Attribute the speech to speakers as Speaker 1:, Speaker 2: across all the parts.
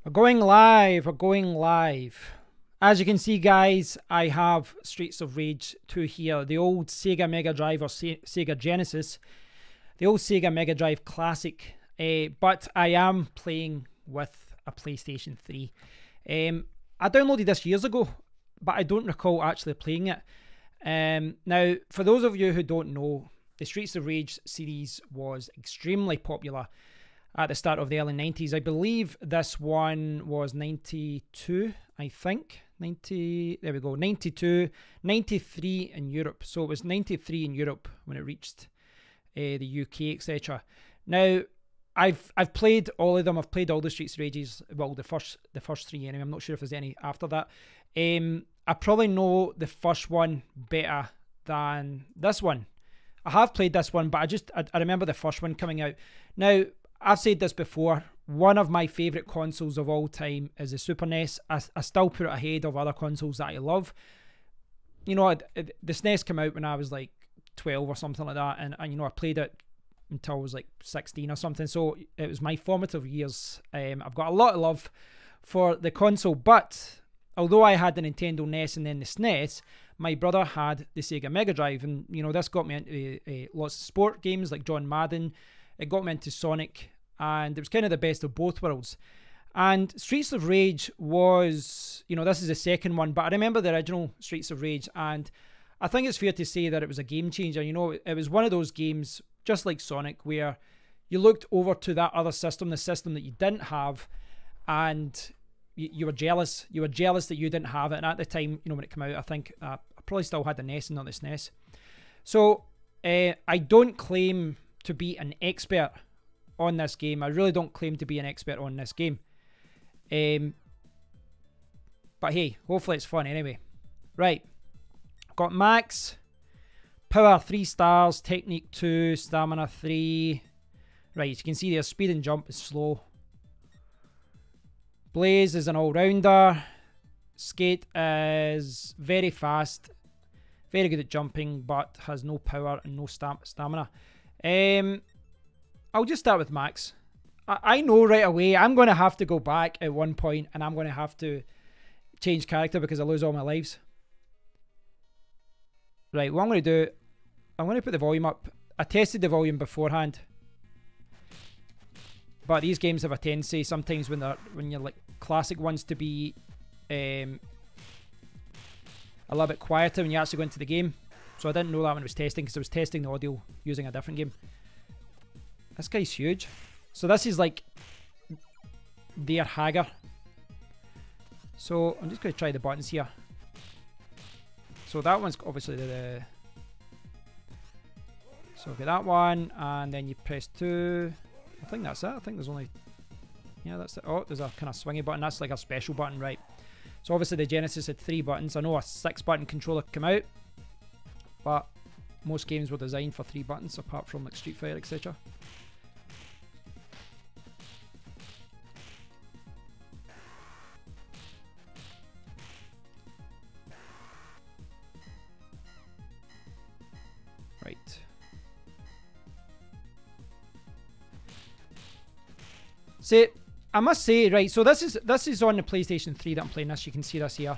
Speaker 1: We're going live. We're going live. As you can see, guys, I have Streets of Rage 2 here. The old Sega Mega Drive or Sega Genesis. The old Sega Mega Drive Classic. But I am playing with a PlayStation 3. I downloaded this years ago, but I don't recall actually playing it. Now, for those of you who don't know, the Streets of Rage series was extremely popular at the start of the early 90s. I believe this one was 92, I think. 90, there we go, 92, 93 in Europe. So it was 93 in Europe when it reached the UK, etc. Now, I've played all of them. I've played all the Streets of Rages. Well, the first three anyway. I'm not sure if there's any after that. I probably know the first one better than this one. I have played this one, but I remember the first one coming out. Now, I've said this before, one of my favourite consoles of all time is the Super NES. I still put it ahead of other consoles that I love. You know, the SNES came out when I was like 12 or something like that, and you know, I played it until I was like 16 or something, so it was my formative years. I've got a lot of love for the console, but although I had the Nintendo NES and then the SNES, my brother had the Sega Mega Drive, and you know, this got me into lots of sport games like John Madden. It got me into Sonic, and it was kind of the best of both worlds. And Streets of Rage was, you know, this is the second one, but I remember the original Streets of Rage, and I think it's fair to say that it was a game changer. You know, it was one of those games, just like Sonic, where you looked over to that other system, the system that you didn't have, and you were jealous. You were jealous that you didn't have it. And at the time, you know, when it came out, I think I probably still had the NES and not the SNES. So I don't claim to be an expert on this game. I really don't claim to be an expert on this game. But hey, hopefully it's fun anyway. Right. I've got max. Power 3 stars. Technique 2. Stamina 3. Right, as you can see there, speed and jump is slow. Blaze is an all-rounder. Skate is very fast. Very good at jumping, but has no power and no stamina. I'll just start with max. I know right away I'm going to have to go back at one point, and I'm going to have to change character because I lose all my lives. Right, what I'm going to do, I'm going to put the volume up. I tested the volume beforehand, but these games have a tendency sometimes when you're like classic ones to be a little bit quieter when you actually go into the game. So I didn't know that when I was testing, because I was testing the audio using a different game. This guy's huge. So this is like their Hager. So I'm just going to try the buttons here. So that one's obviously the so get that one, and then you press 2. I think that's it. I think there's only, yeah, that's it. Oh, there's a kind of swingy button. That's like a special button, right? So obviously the Genesis had 3 buttons. I know a 6-button controller came out, but most games were designed for 3 buttons, apart from like Street Fighter, etc. Right. See, I must say, right, so this is on the PlayStation 3 that I'm playing this. You can see this here.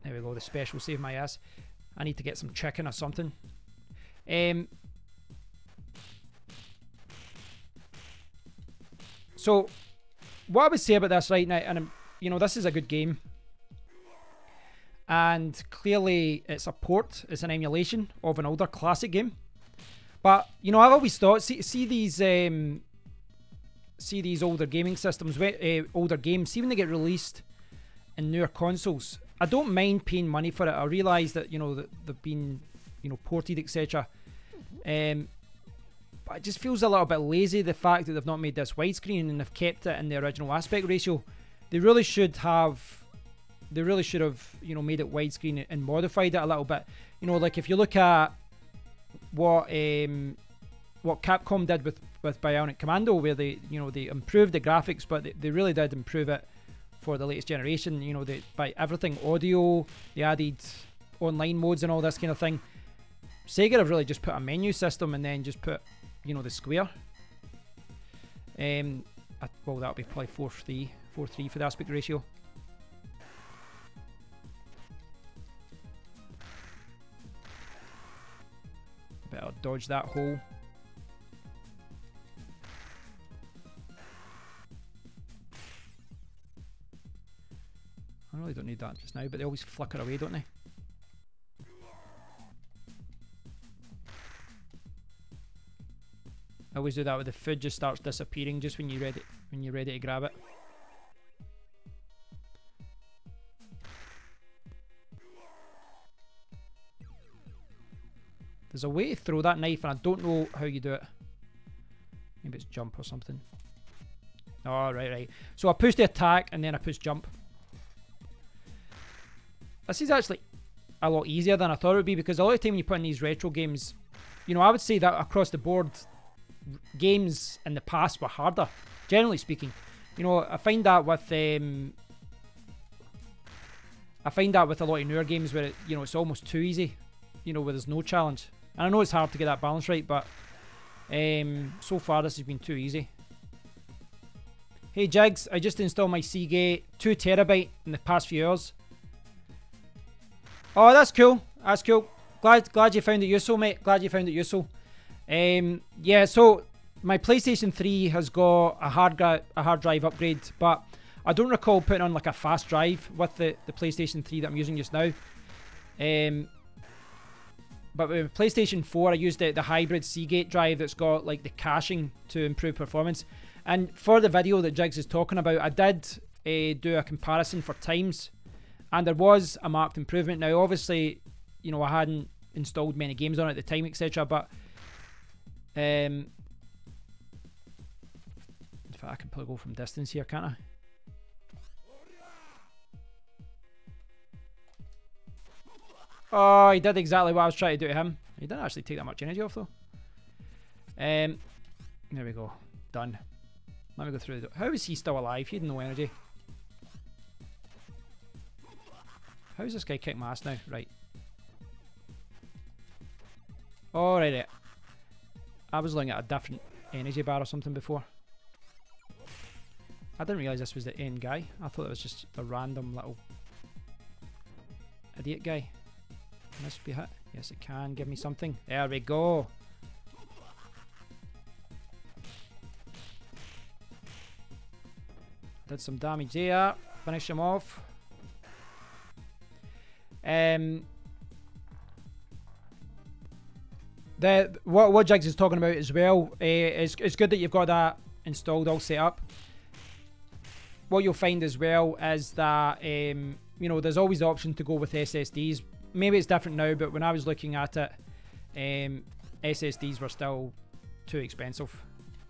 Speaker 1: There we go, the special, save my ass. I need to get some chicken or something. So, what I would say about this right now, and you know, this is a good game. And clearly it's a port, it's an emulation of an older classic game. But, you know, I've always thought, see these older gaming systems, older games, see when they get released in newer consoles, I don't mind paying money for it. I realise that, you know, that they've been, you know, ported, etc. But it just feels a little bit lazy, the fact that they've not made this widescreen and they've kept it in the original aspect ratio. They really should have, you know, made it widescreen and modified it a little bit. You know, like if you look at what Capcom did with Bionic Commando, where they improved the graphics, but they really did improve it for the latest generation. You know, by everything, audio, they added online modes and all this kind of thing. Sega have really just put a menu system and then just put, you know, the square. Well, that'll be probably 4-3, 4:3 for the aspect ratio. Better dodge that hole. I really don't need that just now, but they always flicker away, don't they? I always do that with the food, just starts disappearing just when you're ready to grab it. There's a way to throw that knife and I don't know how you do it. Maybe it's jump or something. Oh, right. So I push the attack and then I push jump. This is actually a lot easier than I thought it would be, because a lot of the time when you put in these retro games, you know, I would say that across the board, games in the past were harder, generally speaking. You know, I find that with a lot of newer games where you know, it's almost too easy, you know, where there's no challenge. And I know it's hard to get that balance right, but so far this has been too easy. Hey Jigs, I just installed my Seagate 2 terabyte in the past few hours. Oh, that's cool. That's cool. Glad you found it useful, mate. Glad you found it useful. Yeah, so my PlayStation 3 has got a hard drive upgrade, but I don't recall putting on like a fast drive with the PlayStation 3 that I'm using just now. But with PlayStation 4, I used the hybrid Seagate drive that's got like the caching to improve performance. And for the video that Jigs is talking about, I did do a comparison for times, and there was a marked improvement. Now, obviously, you know, I hadn't installed many games on it at the time, etc. But in fact, I can probably go from distance here, can't I? Oh, he did exactly what I was trying to do to him. He didn't actually take that much energy off, though. There we go. Done. Let me go through the door. How is he still alive? He had no energy. How's this guy kick my ass now? Right. Oh, right. I was looking at a different energy bar or something before. I didn't realise this was the end guy. I thought it was just a random little idiot guy. Can this be hit? Yes, it can. Give me something. There we go. Did some damage there. Finish him off. What Jigs is talking about as well, it's good that you've got that installed, all set up. What you'll find as well is that you know, there's always the option to go with SSDs. Maybe it's different now, but when I was looking at it, SSDs were still too expensive.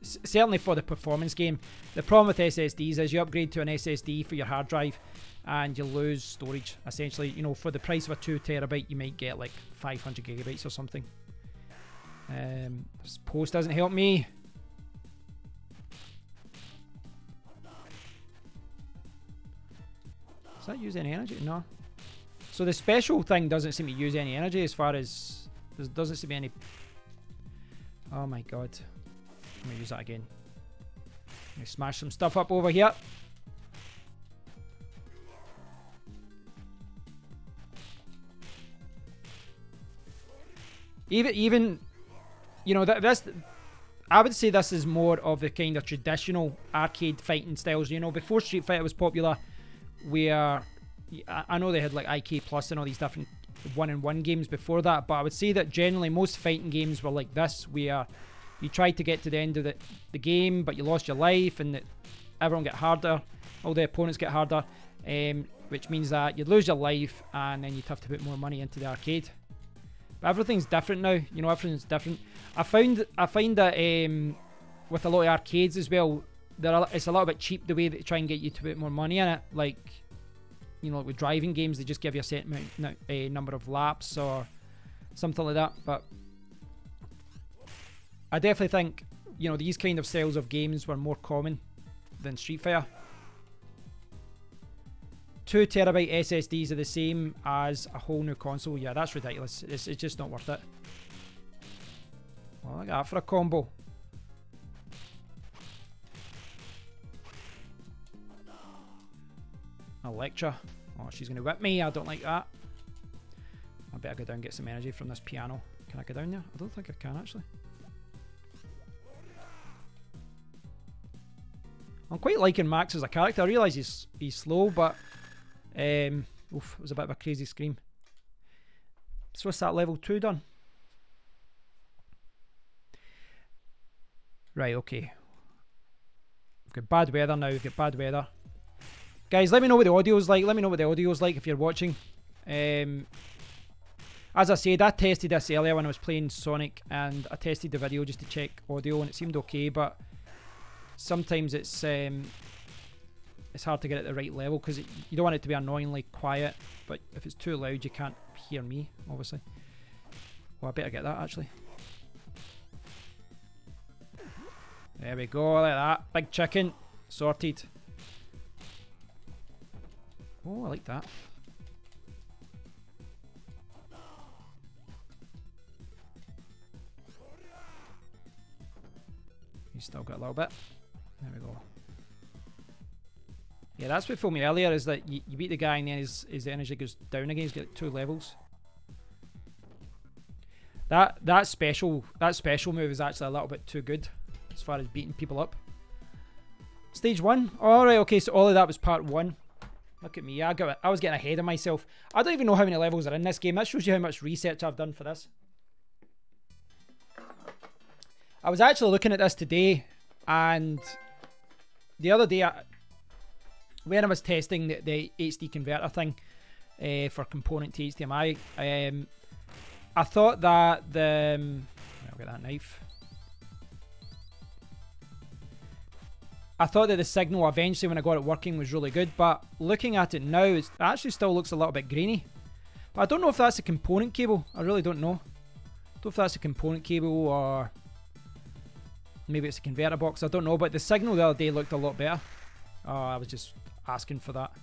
Speaker 1: Certainly for the performance game. The problem with SSDs is you upgrade to an SSD for your hard drive and you lose storage. Essentially, you know, for the price of a 2 terabyte, you might get like 500 gigabytes or something. This post doesn't help me. Does that use any energy? No. So the special thing doesn't seem to use any energy, as far as there doesn't seem to be any. Oh my god. Let me use that again. Let me smash some stuff up over here. Even you know, this, I would say this is more of the kind of traditional arcade fighting styles. You know, before Street Fighter was popular, where I know they had like IK Plus and all these different one-on-one games before that, but I would say that generally most fighting games were like this, where you tried to get to the end of the game, but you lost your life, and everyone get harder, all the opponents get harder, which means that you'd lose your life, and then you'd have to put more money into the arcade. But everything's different now, you know, everything's different. I find that with a lot of arcades as well, it's a little bit cheap the way they try and get you to put more money in it. Like, you know, like with driving games, they just give you a set number of laps or something like that. But I definitely think, you know, these kind of styles of games were more common than Street Fighter. 2 terabyte SSDs are the same as a whole new console. Yeah, that's ridiculous. It's just not worth it. Well, look at that for a combo. Electra. Oh, she's going to whip me. I don't like that. I better go down and get some energy from this piano. Can I go down there? I don't think I can, actually. I'm quite liking Max as a character. I realise he's slow, but... oof, it was a bit of a crazy scream. So what's that, level 2 done? Right, okay. We've got bad weather now. We've got bad weather. Guys, let me know what the audio's like. Let me know what the audio's like if you're watching. As I said, I tested this earlier when I was playing Sonic, and I tested the video just to check audio, and it seemed okay, but sometimes it's hard to get at the right level because you don't want it to be annoyingly quiet, but if it's too loud you can't hear me, obviously. Well, I better get that, actually. There we go, like that. Big chicken. Sorted. Oh, I like that. He's still got a little bit. There we go. Yeah, that's what fooled me earlier, is that you beat the guy and then his energy goes down again. He's got like 2 levels. That special move is actually a little bit too good as far as beating people up. Stage 1. Alright, okay, so all of that was part 1. Look at me, I was getting ahead of myself. I don't even know how many levels are in this game. That shows you how much research I've done for this. I was actually looking at this today, and the other day, when I was testing the HD converter thing for component to HDMI, I thought that I'll get that knife. I thought that the signal eventually when I got it working was really good, but looking at it now, it actually still looks a little bit grainy. But I don't know if that's a component cable. I really don't know. I don't know if that's a component cable or maybe it's a converter box. I don't know, but the signal the other day looked a lot better. Oh, I was just asking for that.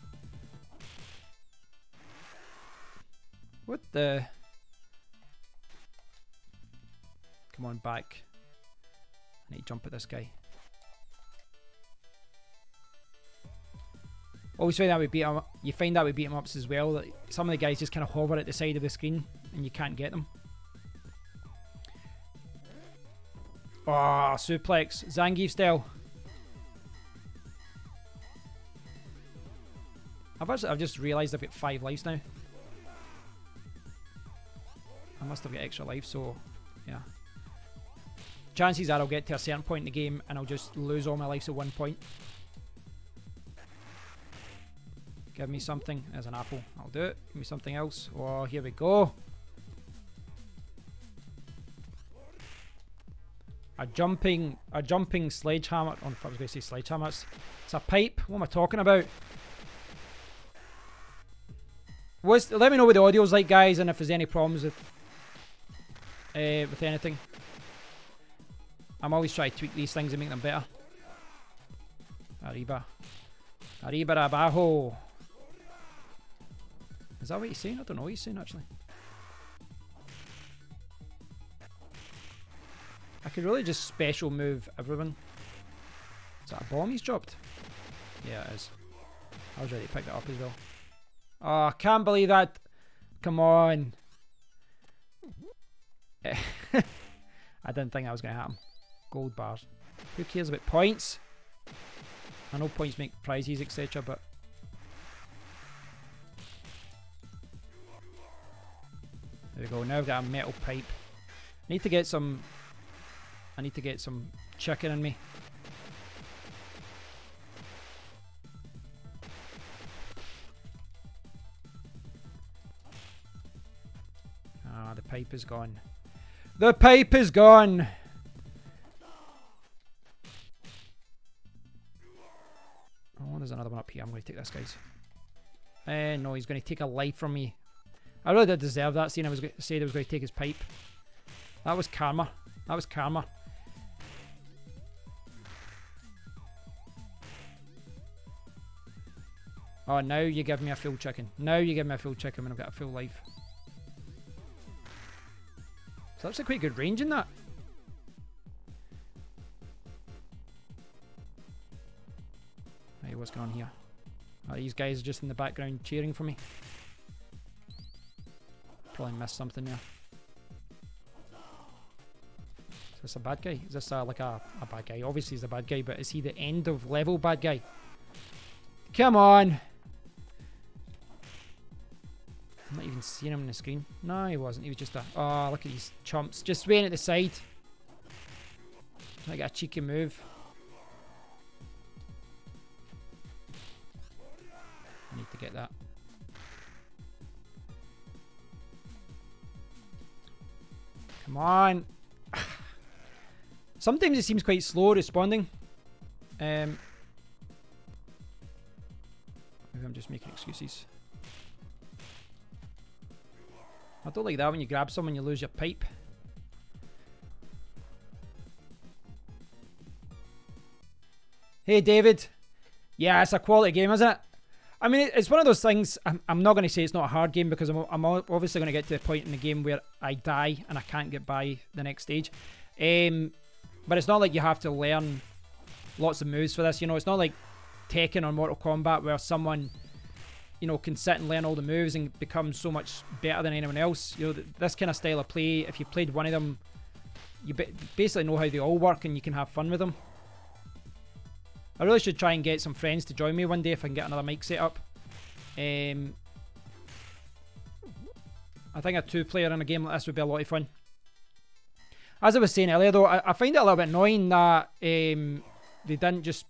Speaker 1: What the... Come on, back. I need to jump at this guy. Always find that we beat him up. You find that we beat him ups as well. That some of the guys just kind of hover at the side of the screen and you can't get them. Oh, suplex, Zangief style. I've just realised I've got 5 lives now. I must have got extra life, so yeah. Chances are I'll get to a certain point in the game and I'll just lose all my lives at one point. Give me something. There's an apple. I'll do it. Give me something else. Oh, here we go. A jumping sledgehammer. Oh, I was going to say sledgehammer. It's a pipe. What am I talking about? Let me know what the audio's like, guys, and if there's any problems with anything. I'm always trying to tweak these things and make them better. Arriba. Arriba abajo. Is that what he's saying? I don't know what he's saying, actually. I could really just special move everyone. Is that a bomb he's dropped? Yeah, it is. I was ready to pick that up as well. Oh, I can't believe that. Come on. I didn't think that was going to happen. Gold bars. Who cares about points? I know points make prizes, etc., but... There we go. Now I've got a metal pipe. I need to get some chicken in me. Ah, the pipe is gone. The pipe is gone! Oh, there's another one up here. I'm going to take this, guys. No, he's going to take a life from me. I really did deserve that, seeing I said I was going to take his pipe. That was karma. That was karma. Oh, now you give me a full chicken. Now you give me a full chicken when I've got a full life. So that's a quite good range in that. Hey, what's going on here? Oh, these guys are just in the background cheering for me. Probably missed something there. Is this a bad guy? Is this like a bad guy? Obviously he's a bad guy, but is he the end of level bad guy? Come on! I'm not even seeing him on the screen. No, he wasn't. He was just a... Oh, look at these chumps. Just waiting at the side. I got a cheeky move. I need to get that. Come on. Sometimes it seems quite slow responding. Maybe I'm just making excuses. I don't like that when you grab someone you lose your pipe. Hey David. Yeah, it's a quality game, isn't it? I mean, it's one of those things. I'm not going to say it's not a hard game because I'm obviously going to get to the point in the game where I die and I can't get by the next stage. But it's not like you have to learn lots of moves for this. You know, it's not like Tekken or Mortal Kombat where someone, you know, can sit and learn all the moves and become so much better than anyone else. You know, this kind of style of play, if you played one of them, you basically know how they all work and you can have fun with them. I really should try and get some friends to join me one day if I can get another mic set up. I think a 2-player in a game like this would be a lot of fun. As I was saying earlier though, I find it a little bit annoying that they didn't just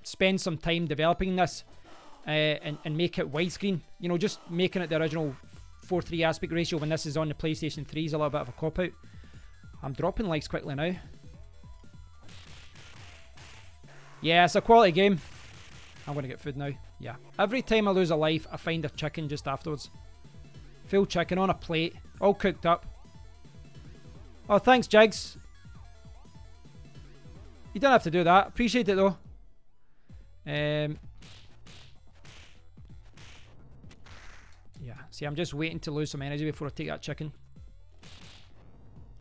Speaker 1: spend some time developing this and make it widescreen. You know, just making it the original 4:3 aspect ratio when this is on the PlayStation 3 is a little bit of a cop-out. I'm dropping likes quickly now. Yeah, it's a quality game. I'm going to get food now. Yeah. Every time I lose a life, I find a chicken just afterwards. Full chicken on a plate. All cooked up. Oh, thanks, Jigs. You don't have to do that. Appreciate it, though. Yeah. See, I'm just waiting to lose some energy before I take that chicken.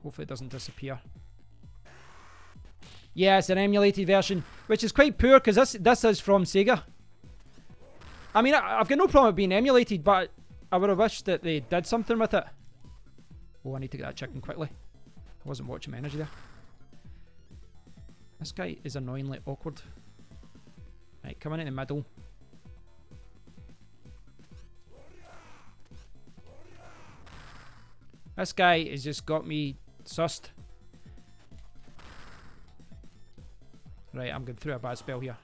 Speaker 1: Hopefully it doesn't disappear. Yeah, it's an emulated version, which is quite poor because this is from Sega. I mean, I've got no problem with being emulated, but I would have wished that they did something with it. Oh, I need to get that chicken quickly. I wasn't watching my energy there. This guy is annoyingly awkward. Right, coming in the middle. This guy has just got me sussed. Right, I'm going through a bad spell here.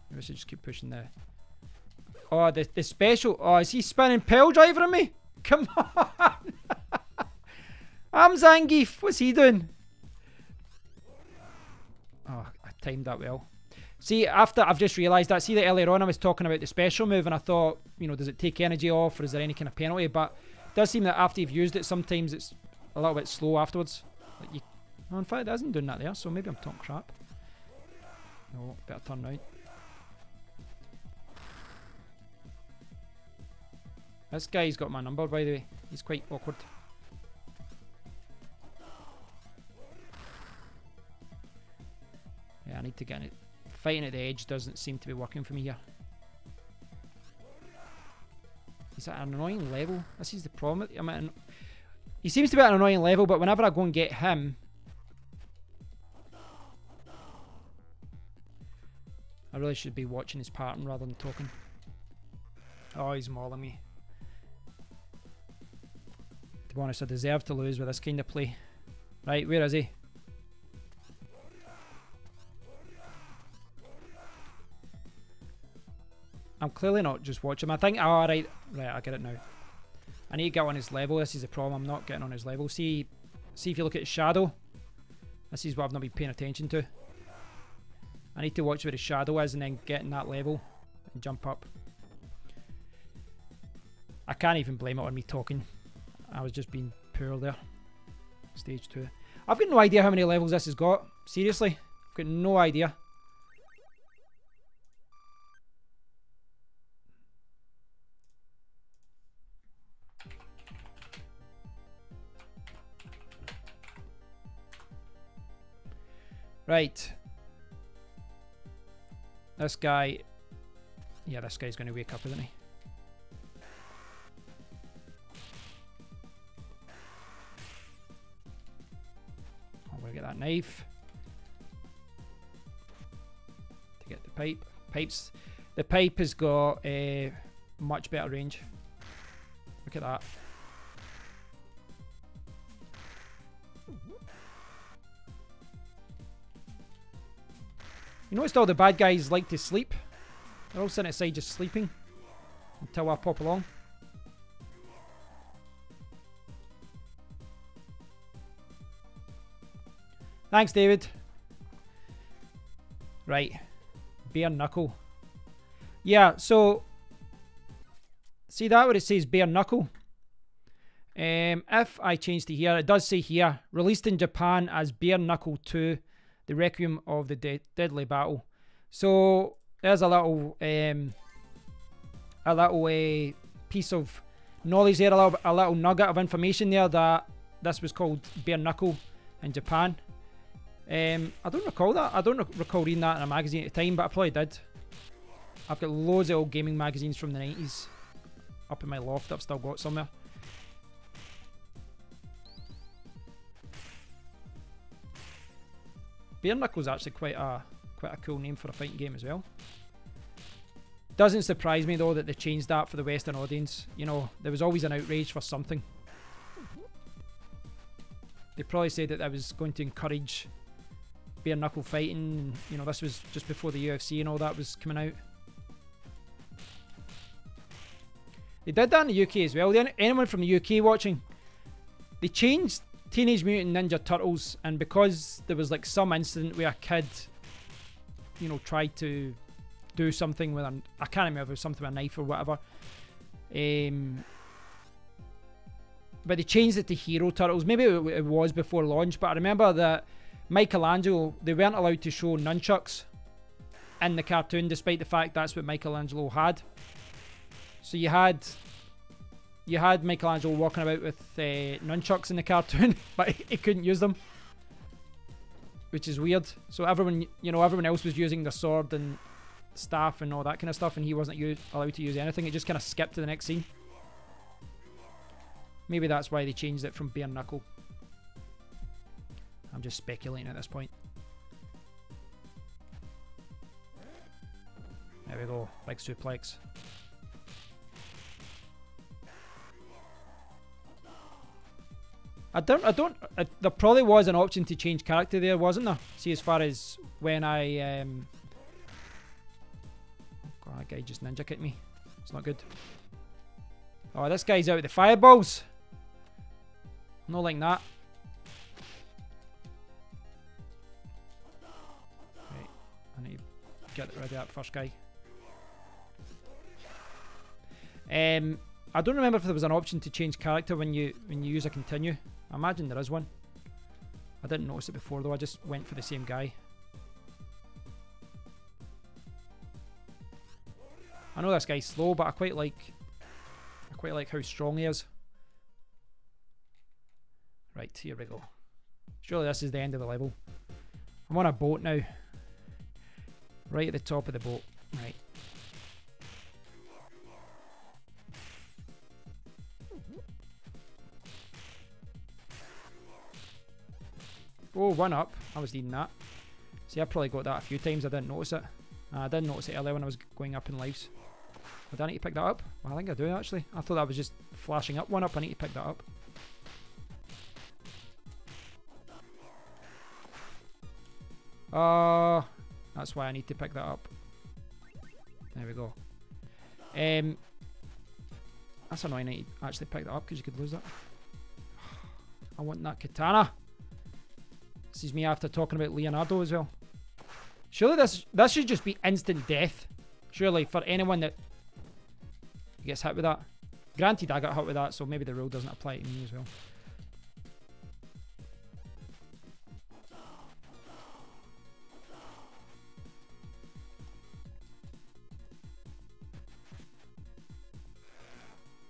Speaker 1: Maybe I should just keep pushing the... Oh, the special... Oh, is he spinning Pile Driver on me? Come on! I'm Zangief. What's he doing? Oh, I timed that well. See, after I've just realised that, see that earlier on I was talking about the special move and I thought, you know, does it take energy off or is there any kind of penalty? But it does seem that after you've used it, sometimes it's a little bit slow afterwards. Like you, oh, in fact, it isn't doing that there, so maybe I'm talking crap. No, better turn right. This guy's got my number, by the way. He's quite awkward. Yeah, I need to get in it. Fighting at the edge doesn't seem to be working for me here. He's at an annoying level. This is the problem. He seems to be at an annoying level, but whenever I go and get him... I really should be watching his pattern rather than talking. Oh, he's mauling me. To be honest, I deserve to lose with this kind of play. Right, where is he? I'm clearly not just watching him. I think... Oh, right, I get it now. I need to get on his level. This is the problem. I'm not getting on his level. See if you look at his shadow. This is what I've not been paying attention to. I need to watch where his shadow is and then get in that level and jump up. I can't even blame it on me talking. I was just being poor there. Stage 2. I've got no idea how many levels this has got. Seriously. I've got no idea. Right. This guy... Yeah, this guy's going to wake up, isn't he? I'm going to get that knife. To get the pipe. The pipe has got a much better range. Look at that. You noticed all the bad guys like to sleep? They're all sitting outside just sleeping until I pop along. Thanks, David. Right. Bare knuckle. Yeah, so... See that where it says bare knuckle? If I change to here, it does say here, released in Japan as Bare Knuckle 2, The Requiem of the Deadly Battle. So there's a little piece of knowledge there, a little nugget of information there that this was called Bare Knuckle in Japan. I don't recall that. I don't recall reading that in a magazine at the time, but I probably did. I've got loads of old gaming magazines from the 90s up in my loft that I've still got somewhere. Bare Knuckle's actually quite a cool name for a fighting game as well. Doesn't surprise me though that they changed that for the Western audience. You know, there was always an outrage for something. They probably said that was going to encourage bare knuckle fighting. You know, this was just before the UFC and all that was coming out. They did that in the UK as well. Anyone from the UK watching, they changed Teenage Mutant Ninja Turtles, and because there was like some incident where a kid, you know, tried to do something with a, I can't remember if it was something with a knife or whatever. But they changed it to Hero Turtles. Maybe it was before launch, but I remember that Michelangelo, they weren't allowed to show nunchucks in the cartoon, despite the fact that's what Michelangelo had. So you had Michelangelo walking about with nunchucks in the cartoon, but he couldn't use them, which is weird. So everyone else was using the sword and staff and all that kind of stuff, and he wasn't allowed to use anything. It just kind of skipped to the next scene. Maybe that's why they changed it from bare knuckle. I'm just speculating at this point. There we go, big suplex. There probably was an option to change character there, wasn't there? See, as far as when I, oh God, that guy just ninja kicked me. It's not good. Oh, this guy's out with the fireballs. Not like that. Right, I need to get rid of that first guy. I don't remember if there was an option to change character when you use a continue. I imagine there is one. I didn't notice it before though. I just went for the same guy. I know this guy's slow, but I quite like how strong he is. Right, here we go. Surely this is the end of the level. I'm on a boat now. Right at the top of the boat. Right. Oh, one up. I was needing that. See, I probably got that a few times. I didn't notice it. I didn't notice it earlier when I was going up in lives. Did I need to pick that up? Well, I think I do actually. I thought that was just flashing up one up. I need to pick that up. That's why I need to pick that up. There we go. That's annoying. I need to actually pick that up because you could lose that. I want that katana. This is me after talking about Leonardo as well. Surely this should just be instant death. Surely for anyone that gets hit with that. Granted, I got hit with that, so maybe the rule doesn't apply to me as well.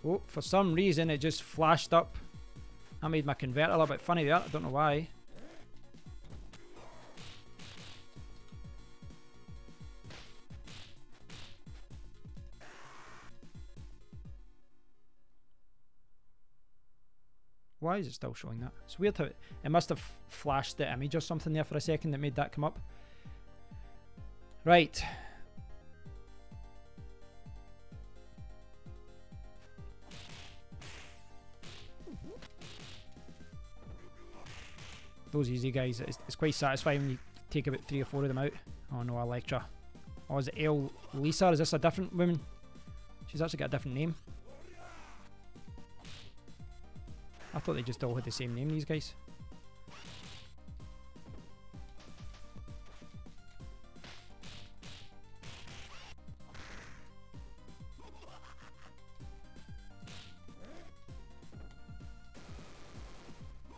Speaker 1: Oh, for some reason it just flashed up. That made my converter a little bit funny there. I don't know why. Why is it still showing that? It's weird how it must have flashed the image or something there for a second that made that come up. Right. Those easy guys, it's quite satisfying when you take about 3 or 4 of them out. Oh no, Electra. Oh, is it El Lisa? Is this a different woman? She's actually got a different name. I thought they just all had the same name, these guys.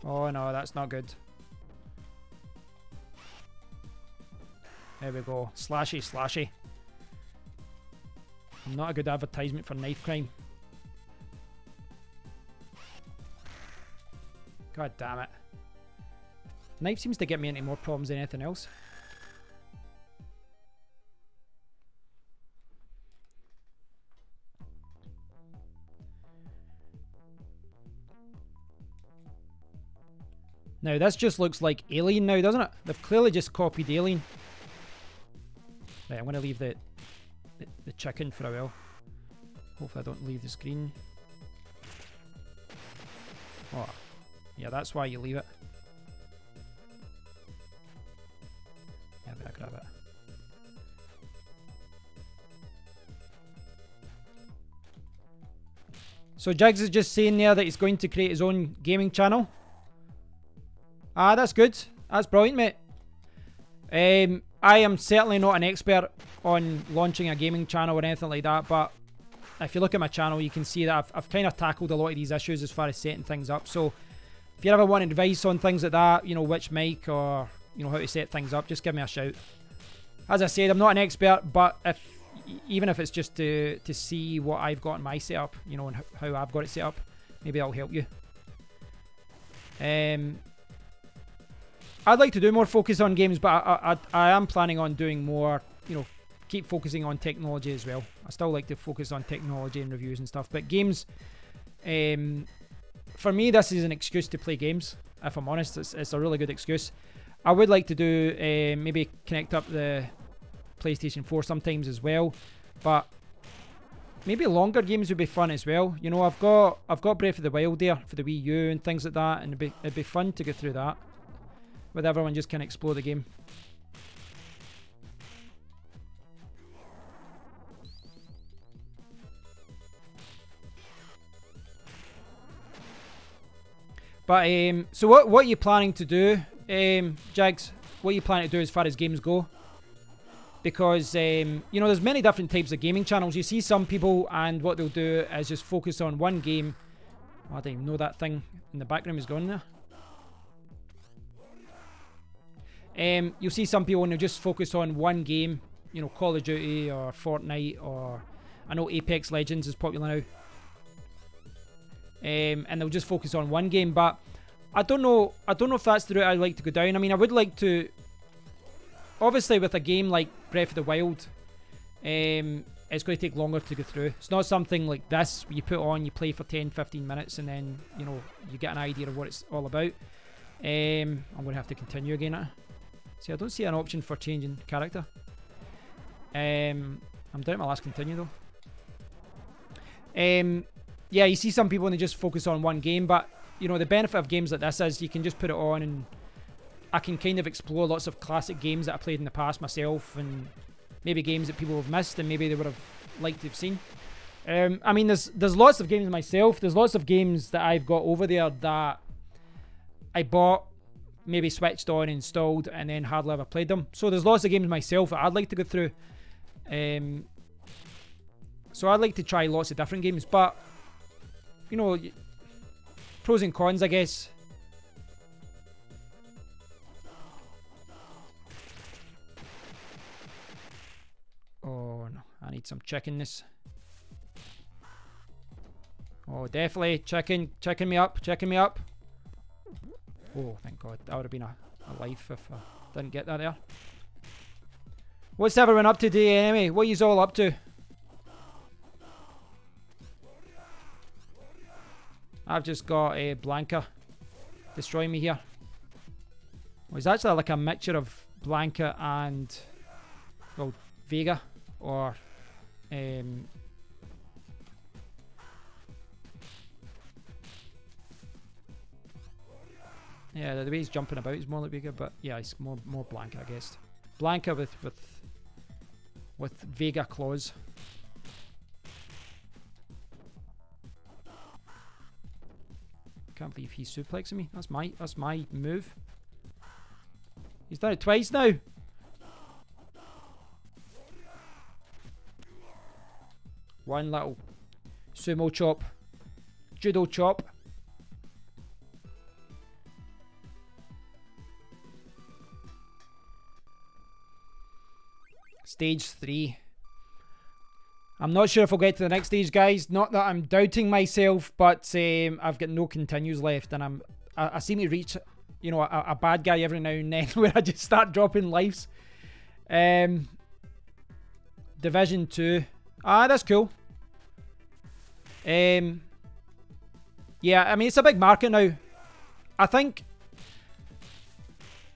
Speaker 1: Oh no, that's not good. There we go. Slashy, slashy. Not a good advertisement for knife crime. God damn it. Knife seems to get me into more problems than anything else. Now this just looks like Alien now, doesn't it? They've clearly just copied Alien. Right, I'm going to leave the chicken for a while. Hopefully I don't leave the screen. Oh, yeah, that's why you leave it. Yeah, I better grab it. So Jigs is just saying there that he's going to create his own gaming channel. Ah, that's good. That's brilliant, mate. I am certainly not an expert on launching a gaming channel or anything like that, but if you look at my channel, you can see that I've kind of tackled a lot of these issues as far as setting things up. So if you ever want advice on things like that, you know, which mic or, you know, how to set things up, just give me a shout. As I said, I'm not an expert, but even if it's just to see what I've got in my setup, you know, and how I've got it set up, maybe that'll help you. I'd like to do more focus on games, but I am planning on doing more, you know, keep focusing on technology as well. I still like to focus on technology and reviews and stuff, but games, for me, this is an excuse to play games. If I'm honest, it's a really good excuse. I would like to do, maybe connect up the PlayStation 4 sometimes as well, but maybe longer games would be fun as well. You know, I've got Breath of the Wild there for the Wii U and things like that, and it'd be fun to go through that with everyone just kind of explore the game. But so what are you planning to do, Jags? What are you planning to do as far as games go? Because you know, there's many different types of gaming channels. You see some people, and what they'll do is just focus on one game. Oh, I don't even know that thing in the background is gone there. You'll see some people and they'll just focus on one game, you know, Call of Duty or Fortnite, or I know Apex Legends is popular now. And they'll just focus on one game, but I don't know if that's the route I'd like to go down. I mean, I would like to, obviously with a game like Breath of the Wild, it's going to take longer to go through. It's not something like this where you put on, you play for 10-15 minutes and then, you know, you get an idea of what it's all about. I'm going to have to continue again. See, I don't see an option for changing character. I'm down at my last continue though. Yeah, you see some people and they just focus on one game, but you know, the benefit of games like this is you can just put it on and I can kind of explore lots of classic games that I played in the past myself, and maybe games that people have missed and maybe they would have liked to have seen. I mean, there's lots of games myself. There's lots of games that I've got over there that I bought, maybe switched on, installed, and then hardly ever played them. So there's lots of games myself that I'd like to go through. So I'd like to try lots of different games, but you know, pros and cons, I guess. Oh no, I need some chickenness. Oh, definitely checking me up. Oh, thank God. That would have been a life if I didn't get that there. What's everyone up to today anyway? What are you all up to? I've just got a Blanca destroying me here. Well, it's actually like a mixture of Blanca and, well, Vega, or yeah, the way he's jumping about is more like Vega, but yeah, it's more Blanca, I guess. Blanca with Vega claws. Can't believe he's suplexing me. That's my move. He's done it twice now. One little sumo chop, judo chop. Stage 3. I'm not sure if I'll get to the next stage, guys. Not that I'm doubting myself, but I've got no continues left, and I seem to reach, you know, a bad guy every now and then where I just start dropping lives. Division 2. Ah, that's cool. Yeah, I mean, it's a big market now. I think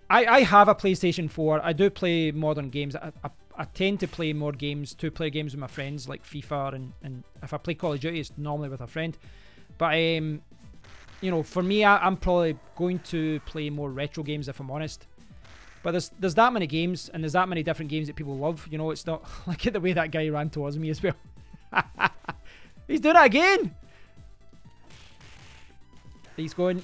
Speaker 1: I have a PlayStation 4. I do play modern games. I tend to play more games, two-player games with my friends, like FIFA, and if I play Call of Duty, it's normally with a friend. But, you know, for me, I'm probably going to play more retro games, if I'm honest. But there's that many games, and there's that many different games that people love. You know, it's not... Look at the way that guy ran towards me as well. He's doing it again! He's going...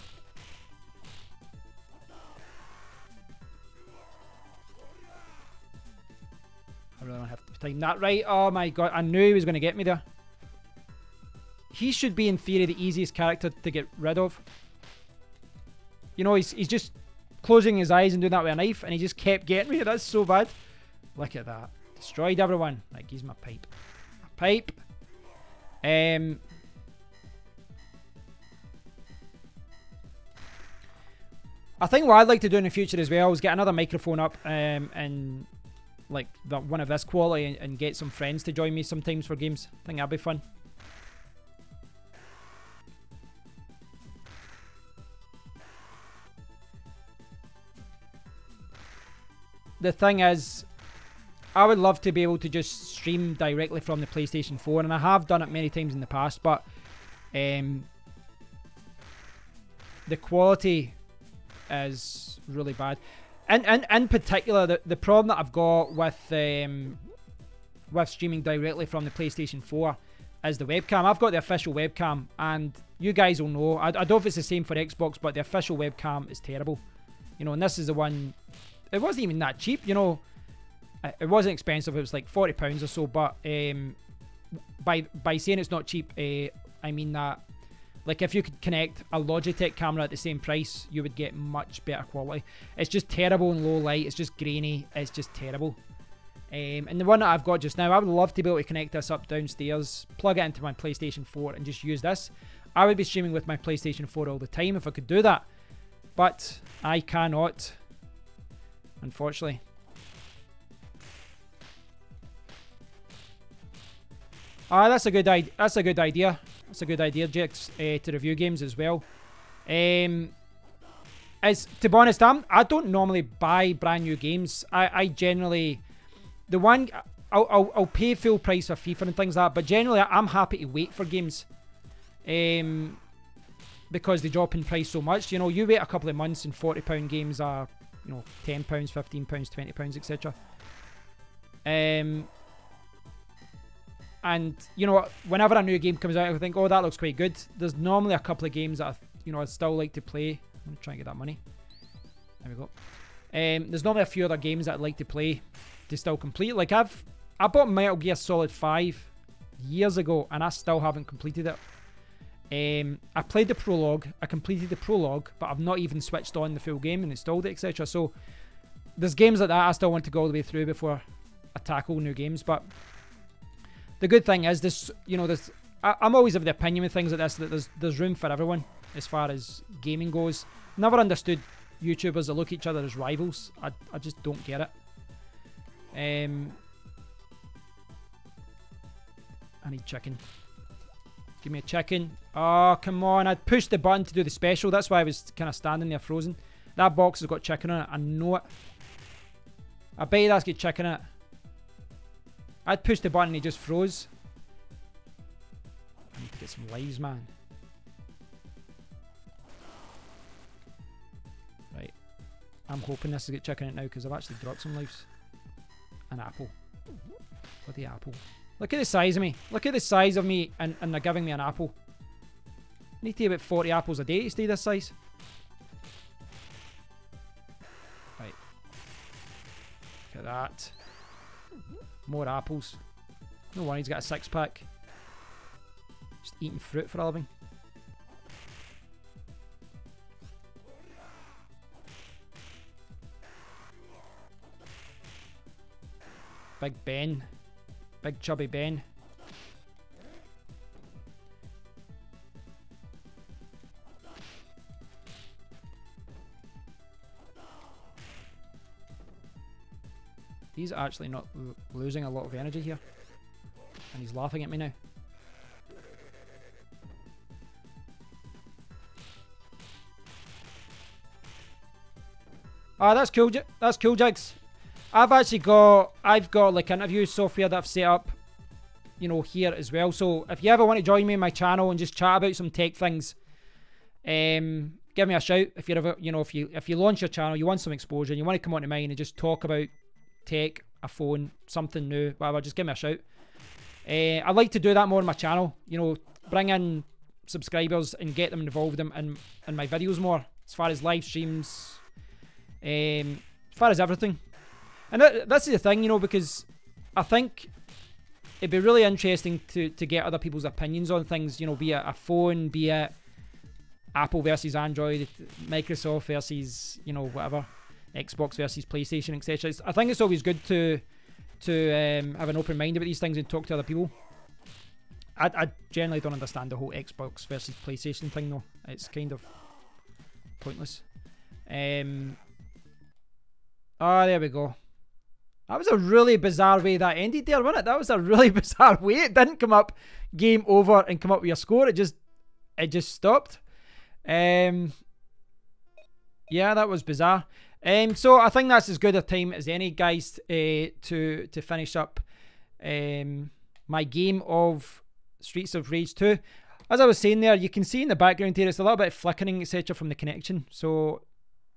Speaker 1: I really don't have to time that right. Oh my god, I knew he was going to get me there. He should be, in theory, the easiest character to get rid of. You know, he's just closing his eyes and doing that with a knife, and he just kept getting me. That's so bad. Look at that. Destroyed everyone. Like, he's my pipe. My pipe. I think what I'd like to do in the future as well is get another microphone up and like one of this quality, and get some friends to join me sometimes for games. I think that'd be fun. The thing is, I would love to be able to just stream directly from the PlayStation 4, and I have done it many times in the past, but the quality is really bad. And in particular, the problem that I've got with streaming directly from the PlayStation 4 is the webcam. I've got the official webcam, and you guys will know. I don't know if it's the same for Xbox, but the official webcam is terrible. You know, and this is the one. It wasn't even that cheap, you know. It wasn't expensive. It was like £40 or so. But by saying it's not cheap, I mean that, like, if you could connect a Logitech camera at the same price, you would get much better quality. It's just terrible in low light. It's just grainy. It's just terrible. And the one that I've got just now, I would love to be able to connect this up downstairs, plug it into my PlayStation 4, and just use this. I would be streaming with my PlayStation 4 all the time if I could do that. But I cannot, unfortunately. Ah, that's a good idea. That's a good idea. That's a good idea, Jix, to review games as well. As to be honest, I don't normally buy brand new games. I generally, the one I'll pay full price for FIFA and things like that, but generally I'm happy to wait for games, because they drop in price so much. You know, you wait a couple of months and £40 games are, you know, £10, £15, £20, etc. And, you know, whenever a new game comes out, I think, oh, that looks quite good. There's normally a couple of games that, I'd still like to play. I'm going to try and get that money. There we go. There's normally a few other games that I'd like to play to still complete. Like, I bought Metal Gear Solid 5 years ago, and I still haven't completed it. I played the prologue. I completed the prologue, but I've not even switched on the full game and installed it, etc. So, there's games like that I still want to go all the way through before I tackle new games, but... The good thing is this, you know, this. I'm always of the opinion with things like this that there's room for everyone as far as gaming goes. Never understood YouTubers that look at each other as rivals. I just don't get it. I need chicken. Give me a chicken. Oh, come on. I'd pushed the button to do the special. That's why I was kind of standing there frozen. That box has got chicken on it. I know it. I bet you that's got chicken in it. I'd pushed the button and he just froze. I need to get some lives, man. Right. I'm hoping this has got chicken in it now because I've actually dropped some lives. An apple. What the apple? Look at the size of me. Look at the size of me and they're giving me an apple. I need to eat about 40 apples a day to stay this size. Right. Look at that. More apples. No wonder he's got a 6-pack. Just eating fruit for a living. Big Ben. Big chubby Ben. He's actually not losing a lot of energy here. And he's laughing at me now. Ah, that's cool. That's cool, Jigs. I've got like interview software that I've set up, you know, here as well. So if you ever want to join me in my channel and just chat about some tech things, give me a shout. If you're ever, you know, if you launch your channel, you want some exposure, and you want to come onto mine and just talk about tech, a phone, something new, whatever, just give me a shout. I like to do that more on my channel. You know, bring in subscribers and get them involved in my videos more, as far as live streams, as far as everything. And that's the thing, you know, because I think it'd be really interesting to get other people's opinions on things, you know, be it a phone, be it Apple versus Android, Microsoft versus, you know, whatever, Xbox versus PlayStation, etc. I think it's always good to have an open mind about these things and talk to other people. I generally don't understand the whole Xbox versus PlayStation thing, though. It's kind of pointless. Oh, there we go. That was a really bizarre way that ended there, wasn't it? That was a really bizarre way. It didn't come up game over and come up with your score. It just stopped. Yeah, that was bizarre. So I think that's as good a time as any, guys, to finish up my game of Streets of Rage 2. As I was saying there, you can see in the background here, it's a little bit of flickering, etc. from the connection. So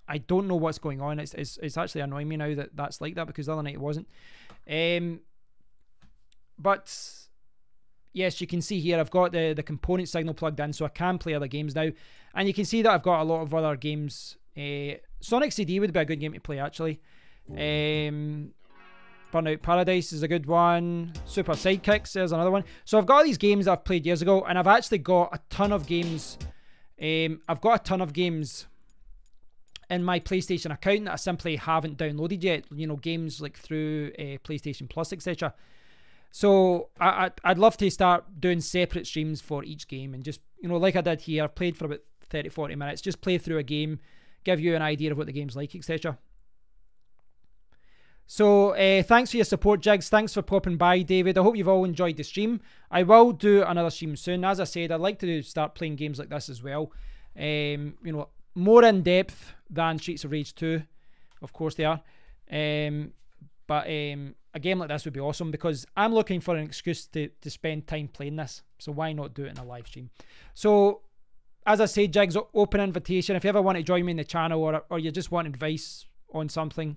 Speaker 1: I don't know what's going on. It's actually annoying me now that that's like that, because the other night it wasn't. But yes, you can see here I've got the component signal plugged in, so I can play other games now. And you can see that I've got a lot of other games. Sonic CD would be a good game to play, actually. Burnout Paradise is a good one. Super Sidekicks, there's another one. So I've got these games that I've played years ago, and I've actually got a ton of games. I've got a ton of games in my PlayStation account that I simply haven't downloaded yet. You know, games like through PlayStation Plus, etc. So I'd love to start doing separate streams for each game, and just, you know, like I did here, I've played for about 30-40 minutes, just play through a game, give you an idea of what the game's like, etc. So thanks for your support, Jigs. Thanks for popping by, David. I hope you've all enjoyed the stream. I will do another stream soon. As I said, I'd like to start playing games like this as well. You know, more in depth than Streets of Rage 2. Of course they are. But a game like this would be awesome, because I'm looking for an excuse to spend time playing this. So why not do it in a live stream? So as I said, Jigs, open invitation. If you ever want to join me in the channel, or you just want advice on something,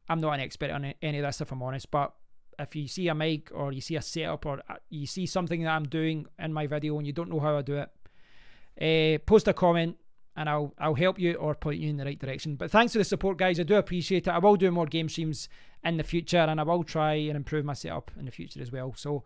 Speaker 1: I'm not an expert on any of this, if I'm honest, but if you see a mic, or you see a setup, or you see something that I'm doing in my video and you don't know how I do it, post a comment and I'll help you or point you in the right direction. But thanks for the support, guys. I do appreciate it. I will do more game streams in the future, and I will try and improve my setup in the future as well. So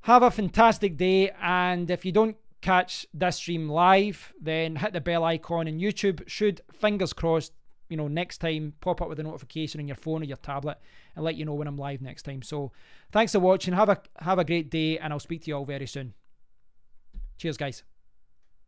Speaker 1: have a fantastic day, and if you don't catch this stream live, then hit the bell icon, and YouTube should, fingers crossed, you know, next time pop up with a notification on your phone or your tablet and let you know when I'm live next time. So thanks for watching. Have a great day, and I'll speak to you all very soon. Cheers, guys.